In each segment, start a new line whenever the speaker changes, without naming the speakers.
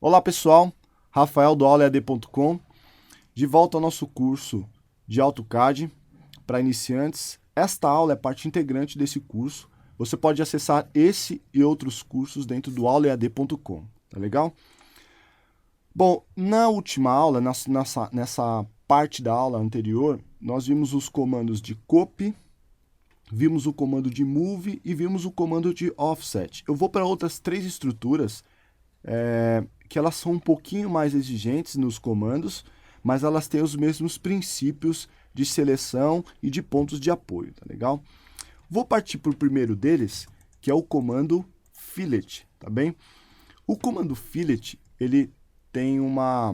Olá pessoal, Rafael do aulaead.com, de volta ao nosso curso de AutoCAD para iniciantes. Esta aula é parte integrante desse curso. Você pode acessar esse e outros cursos dentro do aulaead.com, tá legal? Bom, na última aula, nessa parte da aula anterior, nós vimos os comandos de copy, vimos o comando de move e vimos o comando de offset. Eu vou para outras três estruturas que elas são um pouquinho mais exigentes nos comandos, mas elas têm os mesmos princípios de seleção e de pontos de apoio, tá legal? Vou partir para o primeiro deles, que é o comando fillet, tá bem? O comando fillet, ele tem uma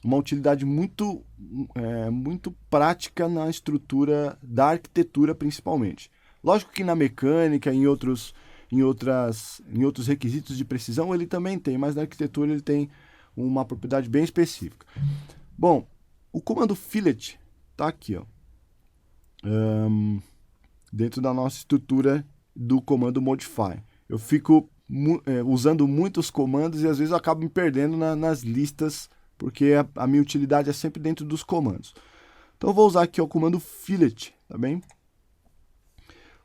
utilidade muito prática na estrutura da arquitetura, principalmente. Lógico que na mecânica, em outros requisitos de precisão, ele também tem, mas na arquitetura ele tem uma propriedade bem específica. Bom, o comando fillet está aqui, ó, dentro da nossa estrutura do comando modify. Eu fico usando muitos comandos e às vezes eu acabo me perdendo nas listas, porque a minha utilidade é sempre dentro dos comandos. Então eu vou usar aqui o comando fillet, tá bem?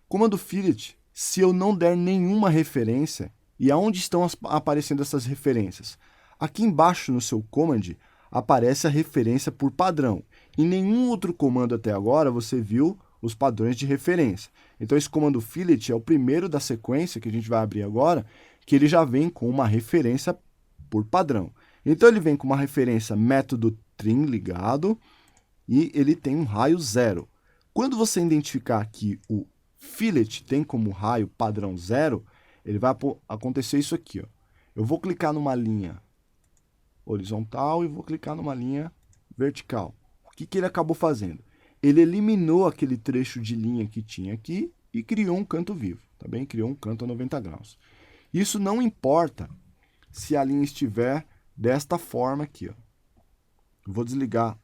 Comando fillet, se eu não der nenhuma referência, e aonde estão aparecendo essas referências? Aqui embaixo no seu command aparece a referência por padrão. Em nenhum outro comando até agora você viu os padrões de referência. Então esse comando fillet é o primeiro da sequência que a gente vai abrir agora, que ele já vem com uma referência por padrão. Então ele vem com uma referência método trim ligado e ele tem um raio 0. Quando você identificar que o fillet tem como raio padrão 0, ele vai acontecer isso aqui, ó. Eu vou clicar numa linha horizontal e vou clicar numa linha vertical. O que ele acabou fazendo? Ele eliminou aquele trecho de linha que tinha aqui e criou um canto vivo, tá bem? Criou um canto a 90 graus. Isso não importa se a linha estiver desta forma aqui, ó. Vou desligar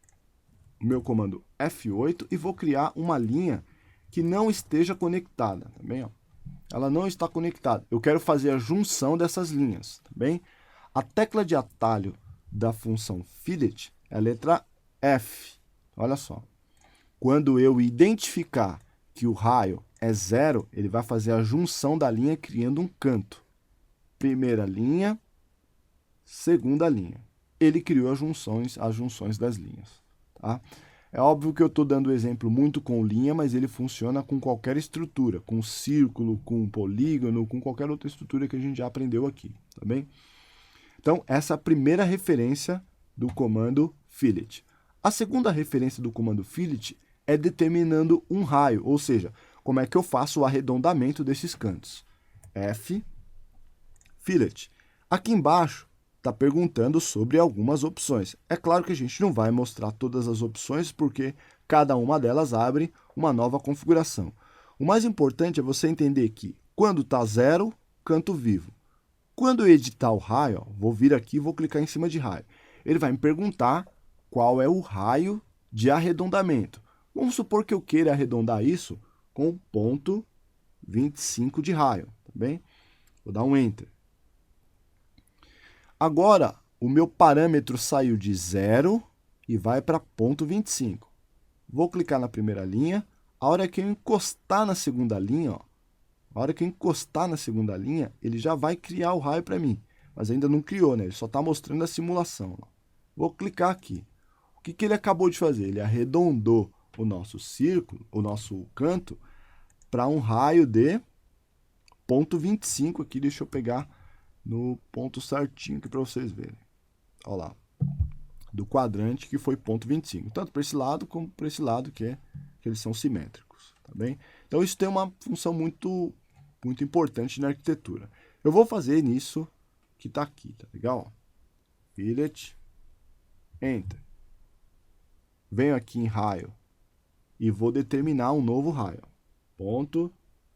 o meu comando F8 e vou criar uma linha que não esteja conectada, tá bem? Ó. Ela não está conectada. Eu quero fazer a junção dessas linhas, tá bem? A tecla de atalho da função fillet é a letra F. Olha só. Quando eu identificar que o raio é 0, ele vai fazer a junção da linha criando um canto. Primeira linha, segunda linha. Ele criou as junções das linhas, tá? É óbvio que eu estou dando exemplo muito com linha, mas ele funciona com qualquer estrutura, com círculo, com polígono, com qualquer outra estrutura que a gente já aprendeu aqui, tá bem? Então, essa é a primeira referência do comando fillet. A segunda referência do comando fillet é determinando um raio, ou seja, como é que eu faço o arredondamento desses cantos. F, fillet. Aqui embaixo está perguntando sobre algumas opções. É claro que a gente não vai mostrar todas as opções, porque cada uma delas abre uma nova configuração. O mais importante é você entender que, quando está 0, canto vivo. Quando eu editar o raio, ó, vou vir aqui e vou clicar em cima de raio. Ele vai me perguntar qual é o raio de arredondamento. Vamos supor que eu queira arredondar isso com ponto 25 de raio, tá bem? Vou dar um Enter. Agora, o meu parâmetro saiu de 0 e vai para ponto 25. Vou clicar na primeira linha. A hora que eu encostar na segunda linha, ó, ele já vai criar o raio para mim. Mas ainda não criou, né? Ele só está mostrando a simulação. Ó. Vou clicar aqui. O que ele acabou de fazer? Ele arredondou o nosso círculo, o nosso canto, para um raio de ponto 25 aqui. Deixa eu pegar no ponto certinho aqui para vocês verem. Olha lá. Do quadrante que foi ponto 25. Tanto para esse lado como para esse lado que eles são simétricos. Tá bem? Então isso tem uma função muito importante na arquitetura. Eu vou fazer nisso que está aqui, tá legal? Fillet, Enter. Venho aqui em raio e vou determinar um novo raio. Ponto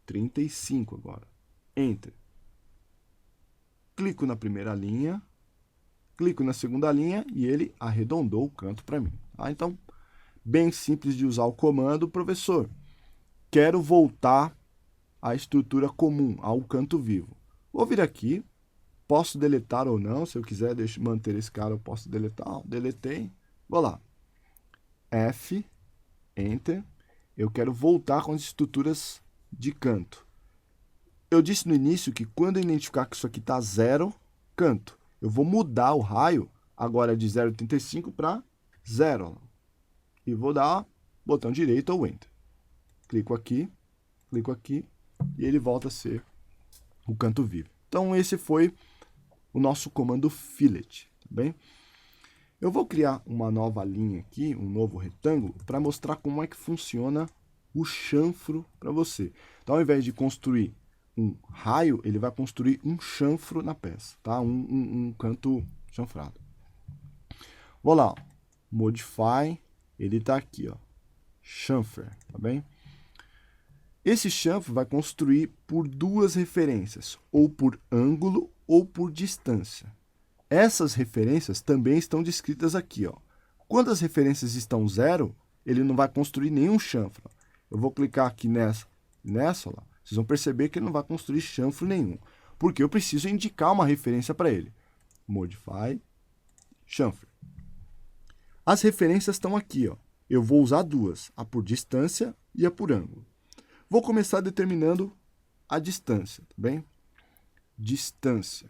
35 agora. Enter. Clico na primeira linha, clico na segunda linha e ele arredondou o canto para mim. Tá? Então, bem simples de usar o comando, professor. Quero voltar à estrutura comum, ao canto vivo. Vou vir aqui, posso deletar ou não, se eu quiser manter esse cara, eu posso deletar. Ó, deletei, vou lá. F, Enter. Eu quero voltar com as estruturas de canto. Eu disse no início que quando eu identificar que isso aqui está 0, canto. Eu vou mudar o raio agora de 0,35 para 0. E vou dar botão direito ou Enter. Clico aqui e ele volta a ser o canto vivo. Então esse foi o nosso comando fillet, tá bem? Eu vou criar uma nova linha aqui, um novo retângulo, para mostrar como é que funciona o chanfro para você. Então, ao invés de construir um raio, ele vai construir um chanfro na peça, tá? Um canto chanfrado. Vou lá, ó. Modify, ele está aqui, ó, chamfer, tá bem? Esse chanfro vai construir por duas referências, ou por ângulo ou por distância. Essas referências também estão descritas aqui, ó. Quando as referências estão 0, ele não vai construir nenhum chanfro. Eu vou clicar aqui nessa, ó, vocês vão perceber que ele não vai construir chanfro nenhum, porque eu preciso indicar uma referência para ele. Modify, chanfer. As referências estão aqui, ó. Eu vou usar duas, a por distância e a por ângulo. Vou começar determinando a distância, tá bem? Distância.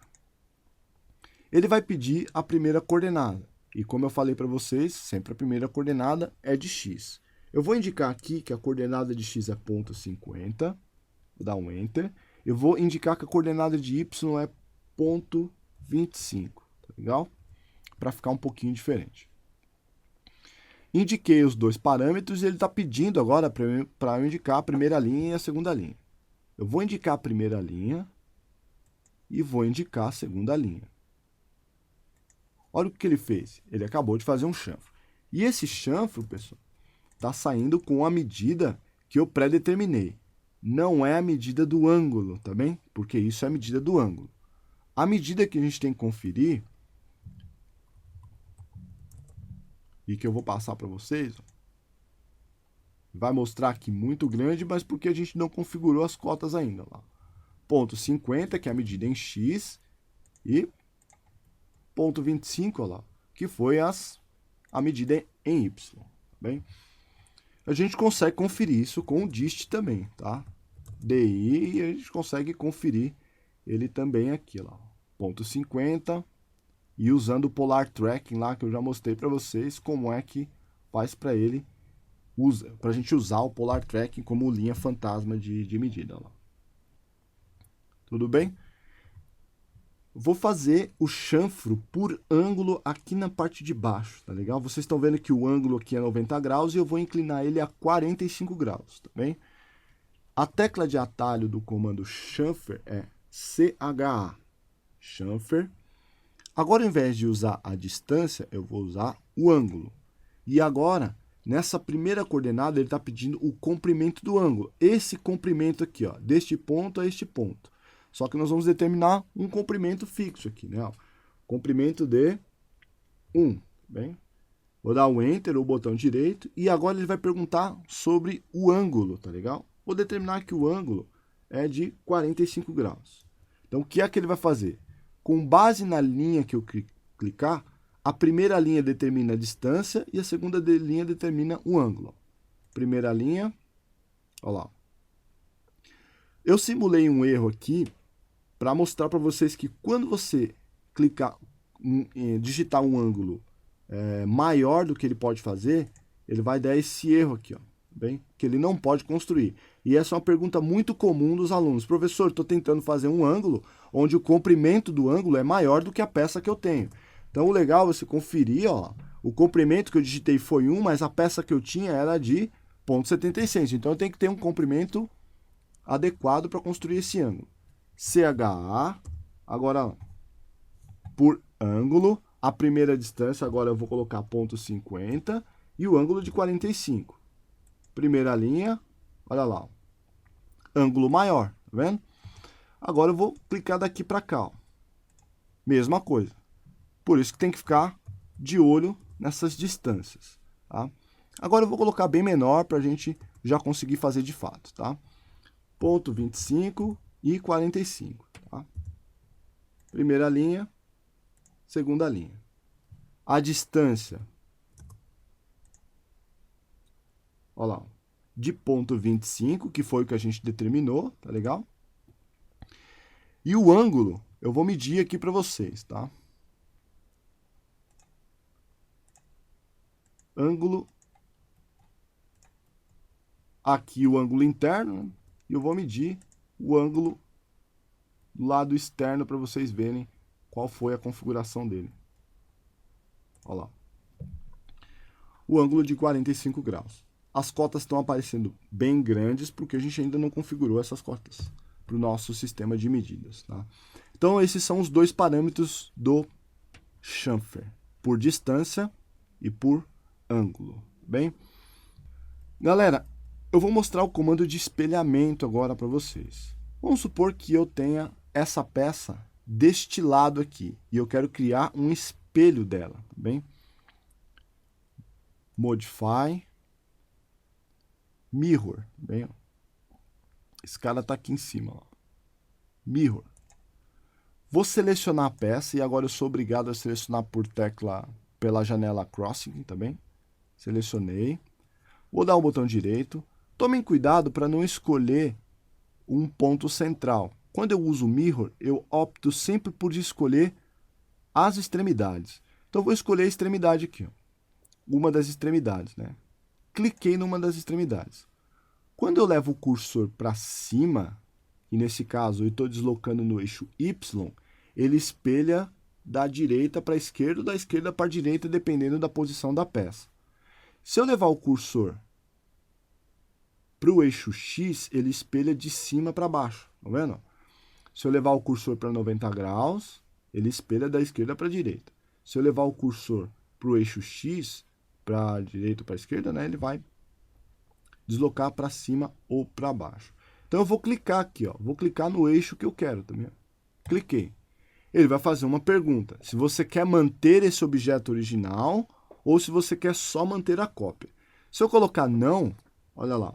Ele vai pedir a primeira coordenada. E como eu falei para vocês, sempre a primeira coordenada é de x. Eu vou indicar aqui que a coordenada de x é 0,50. Vou dar um Enter. Eu vou indicar que a coordenada de y é 0,25. Tá legal? Para ficar um pouquinho diferente. Indiquei os dois parâmetros e ele está pedindo agora para eu indicar a primeira linha e a segunda linha. Eu vou indicar a primeira linha e vou indicar a segunda linha. Olha o que ele fez. Ele acabou de fazer um chanfro. E esse chanfro, pessoal, está saindo com a medida que eu pré-determinei. Não é a medida do ângulo, tá bem? Porque isso é a medida do ângulo. A medida que a gente tem que conferir, e que eu vou passar para vocês, ó, vai mostrar aqui muito grande, mas porque a gente não configurou as cotas ainda. Lá. 0,50, que é a medida em x, e 0,25, lá, que foi a medida em y. Tá bem? A gente consegue conferir isso com o dist também, tá? DI, e a gente consegue conferir ele também aqui, lá. 0,50, e usando o Polar Tracking lá, que eu já mostrei para vocês, como é que faz para ele, para a gente usar o Polar Tracking como linha fantasma de medida. Lá. Tudo bem? Vou fazer o chanfro por ângulo aqui na parte de baixo, tá legal? Vocês estão vendo que o ângulo aqui é 90 graus e eu vou inclinar ele a 45 graus, tá bem? A tecla de atalho do comando chanfer é CHA, chanfer. Agora, ao invés de usar a distância, eu vou usar o ângulo. E agora, nessa primeira coordenada, ele está pedindo o comprimento do ângulo. Esse comprimento aqui, ó, deste ponto a este ponto. Só que nós vamos determinar um comprimento fixo aqui, né? Ó, comprimento de 1, bem? Vou dar o Enter, ou o botão direito, e agora ele vai perguntar sobre o ângulo, tá legal? Vou determinar que o ângulo é de 45 graus. Então, o que é que ele vai fazer? Com base na linha que eu clicar, a primeira linha determina a distância e a segunda linha determina o ângulo. Primeira linha, olha lá. Eu simulei um erro aqui para mostrar para vocês que quando você clicar, digitar um ângulo maior do que ele pode fazer, ele vai dar esse erro aqui, ó, bem, que ele não pode construir. E essa é uma pergunta muito comum dos alunos. Professor, estou tentando fazer um ângulo onde o comprimento do ângulo é maior do que a peça que eu tenho. Então, o legal é você conferir, ó, o comprimento que eu digitei foi 1, mas a peça que eu tinha era de 0,76. Então, eu tenho que ter um comprimento adequado para construir esse ângulo. CHA, agora, por ângulo, a primeira distância, agora eu vou colocar 0,50 e o ângulo de 45. Primeira linha, olha lá, ó, ângulo maior, tá vendo? Agora eu vou clicar daqui para cá, ó. Mesma coisa. Por isso que tem que ficar de olho nessas distâncias, tá? Agora eu vou colocar bem menor para a gente já conseguir fazer de fato, tá? 0,25 e 45, tá? primeira linha, segunda linha. A distância, olha lá, de ponto 25, que foi o que a gente determinou, tá legal? E o ângulo, eu vou medir aqui para vocês, tá? Ângulo, aqui o ângulo interno, né? E eu vou medir o ângulo do lado externo para vocês verem qual foi a configuração dele. Olha lá. O ângulo de 45 graus. As cotas estão aparecendo bem grandes porque a gente ainda não configurou essas cotas para o nosso sistema de medidas, tá? Então, esses são os dois parâmetros do chamfer, por distância e por ângulo, bem? Galera, eu vou mostrar o comando de espelhamento agora para vocês. Vamos supor que eu tenha essa peça deste lado aqui e eu quero criar um espelho dela, tá bem? Modify, Mirror, bem? Esse cara está aqui em cima, ó. Mirror. Vou selecionar a peça e agora eu sou obrigado a selecionar por tecla pela janela Crossing, tá bem? Selecionei. Vou dar o botão direito. Tomem cuidado para não escolher um ponto central. Quando eu uso o Mirror, eu opto sempre por escolher as extremidades. Então, vou escolher a extremidade aqui, ó. Uma das extremidades, né? Cliquei numa das extremidades. Quando eu levo o cursor para cima, e nesse caso eu estou deslocando no eixo Y, ele espelha da direita para a esquerda ou da esquerda para a direita, dependendo da posição da peça. Se eu levar o cursor para o eixo X, ele espelha de cima para baixo, tá vendo? Se eu levar o cursor para 90 graus, ele espelha da esquerda para a direita. Se eu levar o cursor para o eixo X, para a direita ou para a esquerda, né, ele vai deslocar para cima ou para baixo. Então, eu vou clicar aqui, ó, vou clicar no eixo que eu quero, tá vendo? Cliquei. Ele vai fazer uma pergunta, se você quer manter esse objeto original ou se você quer só manter a cópia. Se eu colocar não, olha lá,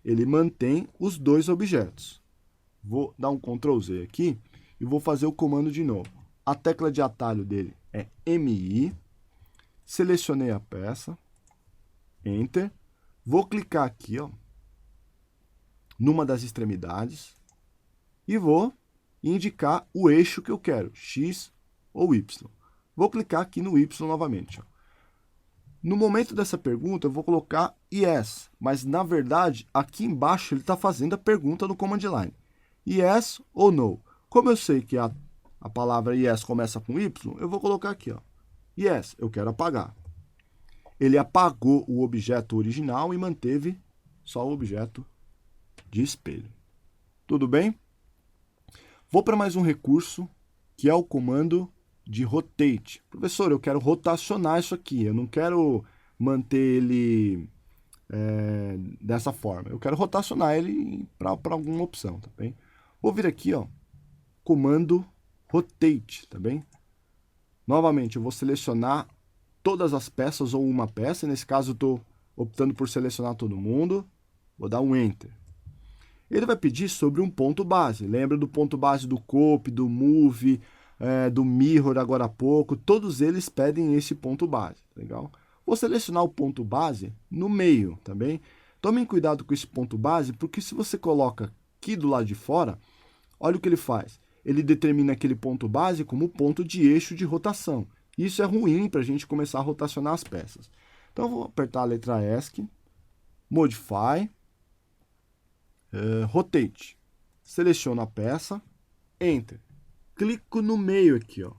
ele mantém os dois objetos. Vou dar um Ctrl Z aqui e vou fazer o comando de novo. A tecla de atalho dele é MI, selecionei a peça, Enter, vou clicar aqui, ó, numa das extremidades e vou indicar o eixo que eu quero, X ou Y. Vou clicar aqui no Y novamente, ó. No momento dessa pergunta, eu vou colocar Yes, mas na verdade, aqui embaixo ele está fazendo a pergunta no Command Line. Yes ou No. Como eu sei que a palavra Yes começa com Y, eu vou colocar aqui, ó. Yes, eu quero apagar. Ele apagou o objeto original e manteve só o objeto de espelho. Tudo bem? Vou para mais um recurso, que é o comando de Rotate. Professor, eu quero rotacionar isso aqui, eu não quero manter ele dessa forma. Eu quero rotacionar ele para alguma opção, tá bem? Vou vir aqui, ó, comando Rotate, tá bem? Novamente, eu vou selecionar todas as peças ou uma peça. Nesse caso, eu estou optando por selecionar todo mundo. Vou dar um Enter. Ele vai pedir sobre um ponto base. Lembra do ponto base do Copy, do Move, do Mirror agora há pouco? Todos eles pedem esse ponto base, legal? Vou selecionar o ponto base no meio, tá bem? Tomem cuidado com esse ponto base, porque se você coloca aqui do lado de fora, olha o que ele faz. Ele determina aquele ponto base como ponto de eixo de rotação. Isso é ruim para a gente começar a rotacionar as peças. Então, eu vou apertar a letra ESC, Modify, Rotate. Seleciono a peça, Enter. Clico no meio aqui, ó.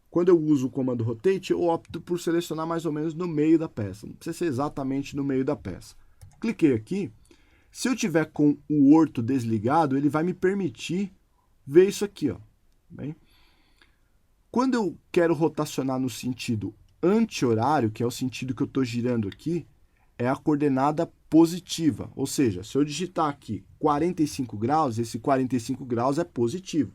Quando eu uso o comando Rotate, eu opto por selecionar mais ou menos no meio da peça. Não precisa ser exatamente no meio da peça. Cliquei aqui. Se eu tiver com o orto desligado, ele vai me permitir ver isso aqui, ó. Bem? Quando eu quero rotacionar no sentido anti-horário, que é o sentido que eu estou girando aqui, é a coordenada positiva. Ou seja, se eu digitar aqui 45 graus, esse 45 graus é positivo.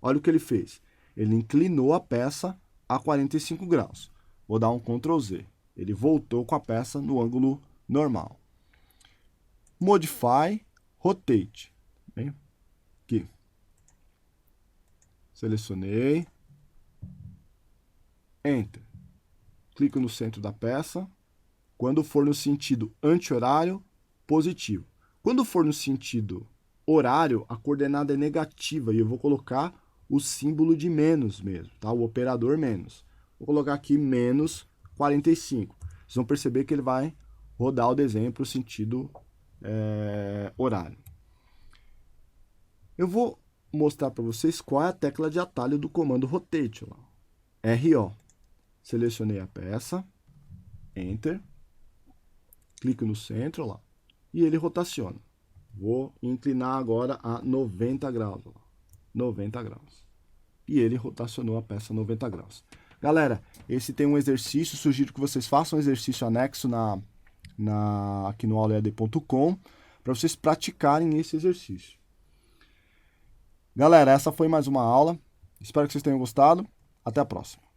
Olha o que ele fez. Ele inclinou a peça a 45 graus. Vou dar um Ctrl Z. Ele voltou com a peça no ângulo normal. Modify, Rotate. Bem, aqui. Selecionei. Enter. Clico no centro da peça. Quando for no sentido anti-horário, positivo. Quando for no sentido horário, a coordenada é negativa e eu vou colocar o símbolo de menos mesmo, tá? O operador menos. Vou colocar aqui menos 45. Vocês vão perceber que ele vai rodar o desenho para o sentido horário. Eu vou mostrar para vocês qual é a tecla de atalho do comando rotate. Lá. RO. Selecionei a peça, Enter, clico no centro lá, e ele rotaciona. Vou inclinar agora a 90 graus. Lá. 90 graus. E ele rotacionou a peça 90 graus. Galera, esse tem um exercício, sugiro que vocês façam um exercício anexo aqui no aulaead.com para vocês praticarem esse exercício. Galera, essa foi mais uma aula. Espero que vocês tenham gostado. Até a próxima.